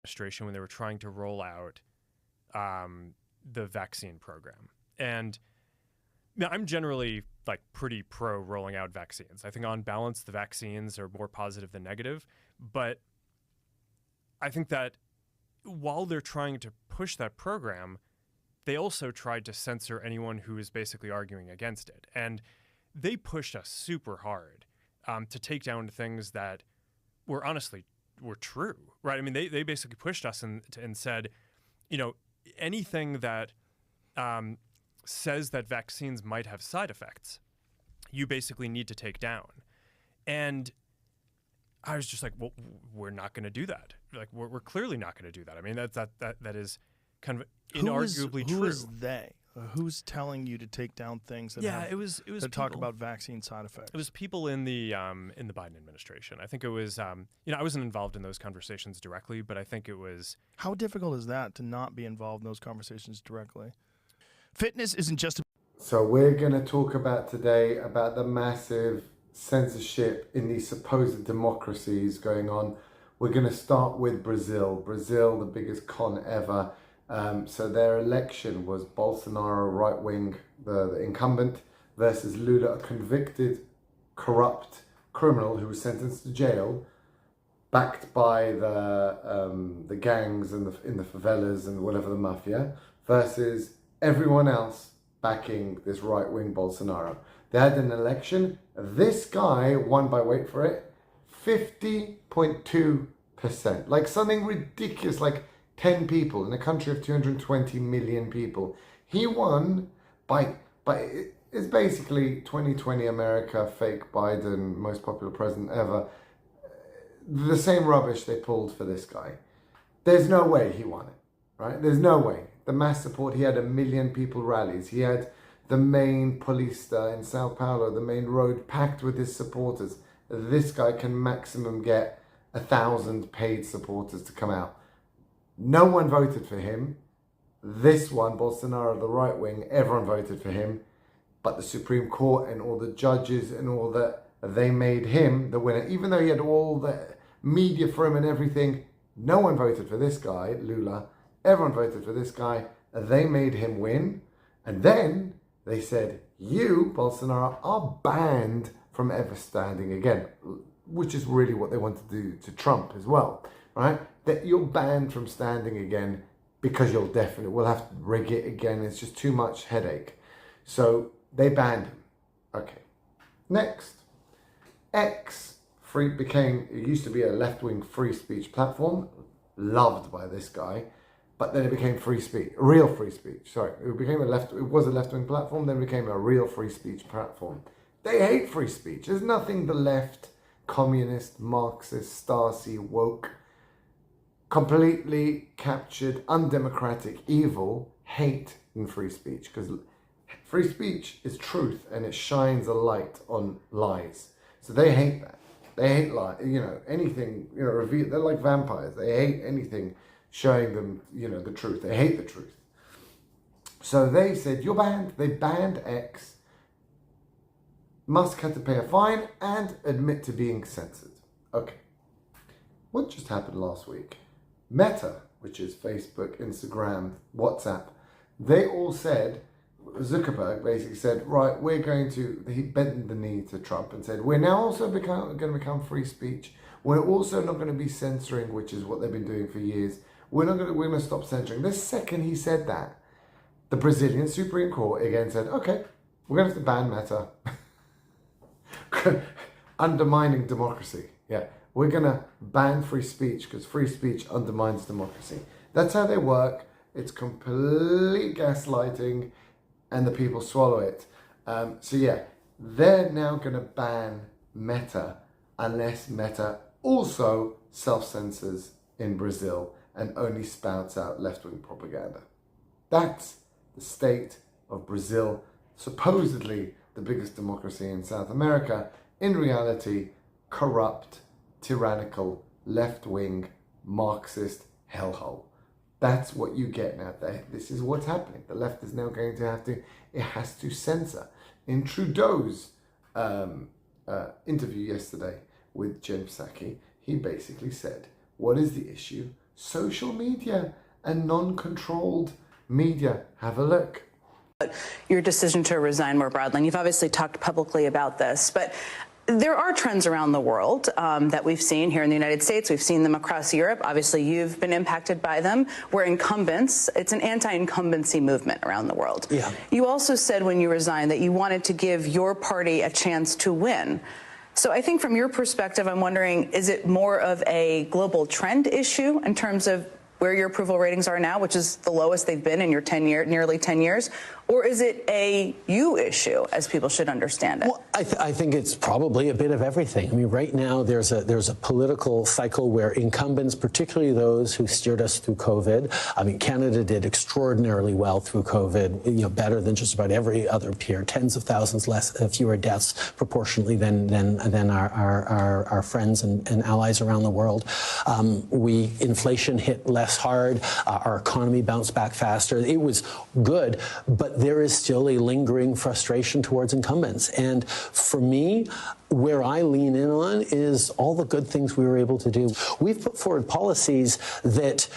administration when they were trying to roll out the vaccine program. And now, I'm generally like pretty pro rolling out vaccines. I think on balance, the vaccines are more positive than negative. But I think that while they're trying to push that program, they also tried to censor anyone who is basically arguing against it. And they pushed us super hard to take down things that were true, right? I mean, they basically pushed us and said, anything that says that vaccines might have side effects, you basically need to take down. And I was just like, well, we're not going to do that. Like, we're clearly not going to do that. I mean, that is kind of inarguably true. Who is they? Who's telling you to take down things that it was that talk about vaccine side effects? It was people in the Biden administration. I think it was I wasn't involved in those conversations directly, but I think it was. How difficult is that to not be involved in those conversations directly? Fitness isn't just. So we're going to talk about today about the massive censorship in these supposed democracies going on. We're going to start with Brazil. Brazil, the biggest con ever. So their election was Bolsonaro, right wing, the incumbent, versus Lula, a convicted, corrupt criminal who was sentenced to jail, backed by the gangs and in the favelas and whatever, the mafia, versus everyone else backing this right wing Bolsonaro. They had an election. This guy won by, wait for it, 50.2%. Like something ridiculous, like 10 people in a country of 220 million people. He won by it's basically 2020 America, fake Biden, most popular president ever. The same rubbish they pulled for this guy. There's no way he won it, right? There's no way. The mass support, he had 1 million people rallies. He had the main Paulista in Sao Paulo, the main road packed with his supporters. This guy can maximum get 1,000 paid supporters to come out. No one voted for him. This one, Bolsonaro, the right wing, everyone voted for him. But the Supreme Court and all the judges and all that, they made him the winner. Even though he had all the media for him and everything, no one voted for this guy, Lula. Everyone voted for this guy. They made him win. And then they said, you, Bolsonaro, are banned from ever standing again, which is really what they want to do to Trump as well, right? That you're banned from standing again because we'll have to rig it again. It's just too much headache. So they banned him. Okay. Next, X it used to be a left-wing free speech platform, loved by this guy, but then it became free speech, real free speech. Sorry, it was a left-wing platform, then became a real free speech platform. They hate free speech. There's nothing the left, communist, Marxist, Stasi, woke, completely captured, undemocratic, evil, hate in free speech. Because free speech is truth and it shines a light on lies. So they hate that. They hate anything, reveal. They're like vampires. They hate anything showing them, the truth. They hate the truth. So they said, you're banned. They banned X. Musk had to pay a fine and admit to being censored. Okay. What just happened last week? Meta, which is Facebook, Instagram, WhatsApp, they all said, Zuckerberg basically said, right, he bent the knee to Trump and said, we're now also going to become free speech. We're also not going to be censoring, which is what they've been doing for years. We're going to stop censoring. The second he said that, the Brazilian Supreme Court again said, okay, we're going to have to ban Meta. Undermining democracy. Yeah, we're going to ban free speech because free speech undermines democracy. That's how they work. It's complete gaslighting and the people swallow it. So yeah, they're now going to ban Meta unless Meta also self-censors in Brazil and only spouts out left-wing propaganda. That's the state of Brazil, supposedly the biggest democracy in South America. In reality, corrupt, tyrannical, left-wing, Marxist hellhole. That's what you get now. This is what's happening. The left is now going to it has to censor. In Trudeau's interview yesterday with Jen Psaki, he basically said, what is the issue? social media and non-controlled media. Have a look. Your decision to resign more broadly, and you've obviously talked publicly about this, but there are trends around the world that we've seen here in the United States. We've seen them across Europe. Obviously, you've been impacted by them, where incumbents, it's an anti-incumbency movement around the world. Yeah. You also said when you resigned that you wanted to give your party a chance to win. So I think from your perspective, I'm wondering, is it more of a global trend issue in terms of where your approval ratings are now, which is the lowest they've been in your nearly 10 years? Or is it a you issue, as people should understand it? Well, I think it's probably a bit of everything. I mean, right now there's a political cycle where incumbents, particularly those who steered us through COVID, I mean, Canada did extraordinarily well through COVID, better than just about every other peer, tens of thousands fewer deaths proportionally than our friends and allies around the world. Inflation hit less hard, our economy bounced back faster. It was good, but there is still a lingering frustration towards incumbents. And for me, where I lean in on is all the good things we were able to do. We've put forward policies that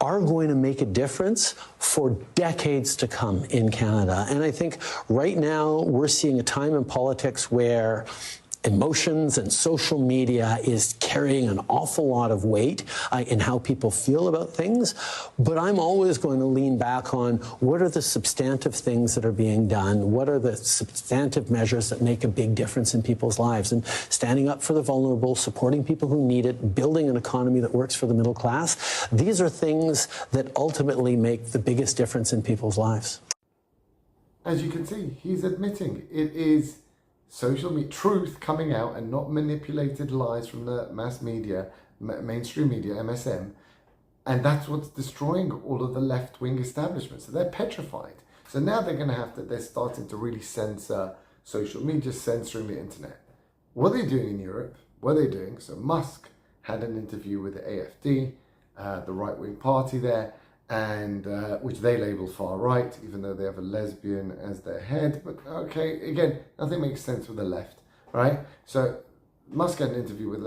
are going to make a difference for decades to come in Canada. And I think right now we're seeing a time in politics where emotions and social media is carrying an awful lot of weight in how people feel about things. But I'm always going to lean back on what are the substantive things that are being done? What are the substantive measures that make a big difference in people's lives? And standing up for the vulnerable, supporting people who need it, building an economy that works for the middle class. These are things that ultimately make the biggest difference in people's lives. As you can see, he's admitting it is social media, truth coming out and not manipulated lies from the mass media, mainstream media, MSM. And that's what's destroying all of the left-wing establishment. So they're petrified. So now they're starting to really censor social media, censoring the internet. What are they doing in Europe? What are they doing? So Musk had an interview with the AfD, the right-wing party there, and which they label far right, even though they have a lesbian as their head. But okay, again, nothing makes sense with the left, right? So Musk had an interview with a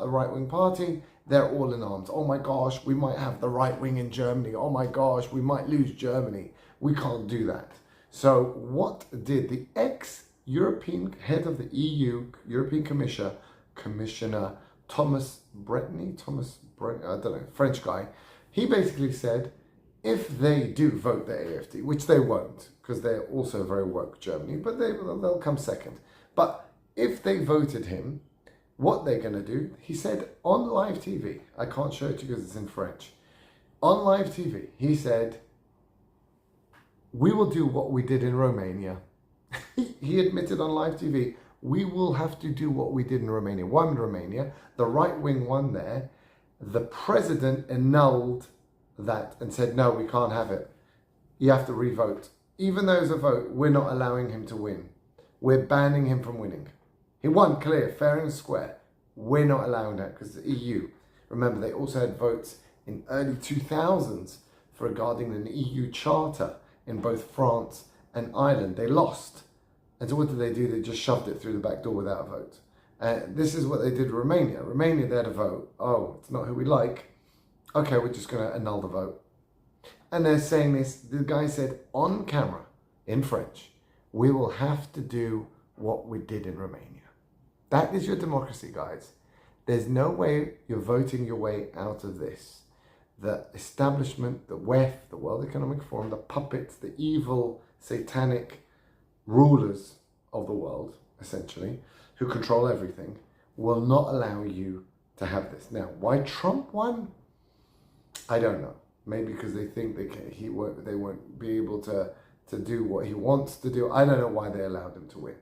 right-wing party. They're all in arms. Oh my gosh, we might have the right wing in Germany. Oh my gosh, we might lose Germany. We can't do that. So what did the ex-European head of the EU, European Commissioner Thomas Bretney, I don't know, French guy, he basically said, if they do vote the AfD, which they won't, because they're also very woke, Germany, but they'll come second. But if they voted him, what they're going to do, he said on live TV, I can't show it to you because it's in French. On live TV, he said, we will do what we did in Romania. He admitted on live TV, we will have to do what we did in Romania. Won Romania, the right wing won there. The president annulled that and said, no, we can't have it. You have to re-vote. Even though it's a vote, we're not allowing him to win. We're banning him from winning. He won clear, fair and square. We're not allowing that because the EU, remember, they also had votes in early 2000s regarding an EU charter in both France and Ireland. They lost. And so what did they do? They just shoved it through the back door without a vote. This is what they did in Romania. Romania, they had a vote. Oh, it's not who we like. Okay, we're just going to annul the vote. And they're saying this, the guy said on camera, in French, we will have to do what we did in Romania. That is your democracy, guys. There's no way you're voting your way out of this. The establishment, the WEF, the World Economic Forum, the puppets, the evil, satanic rulers of the world, essentially, who control everything, will not allow you to have this. Now, why Trump won? I don't know. Maybe because they think they won't be able to do what he wants to do. I don't know why they allowed him to win.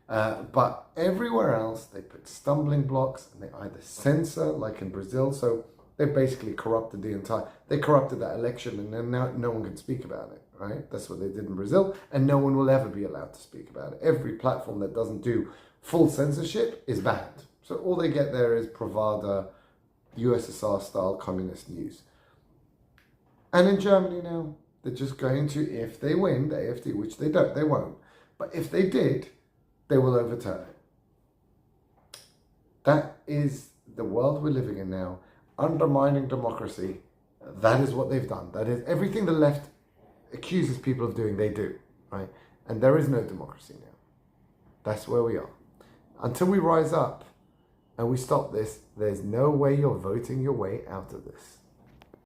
But everywhere else, they put stumbling blocks and they either censor, like in Brazil. So they basically corrupted they corrupted that election, and then now no one can speak about it, right? That's what they did in Brazil, and no one will ever be allowed to speak about it. Every platform that doesn't do full censorship is banned. So all they get there is Pravda, USSR-style communist news. And in Germany now, they're just going to, if they win the AfD, which they don't, they won't. But if they did, they will overturn it. That is the world we're living in now. Undermining democracy That is what they've done. That is everything the left accuses people of doing, they do, right? And there is no democracy now. That's where we are. Until we rise up and we stop this, there's no way you're voting your way out of this.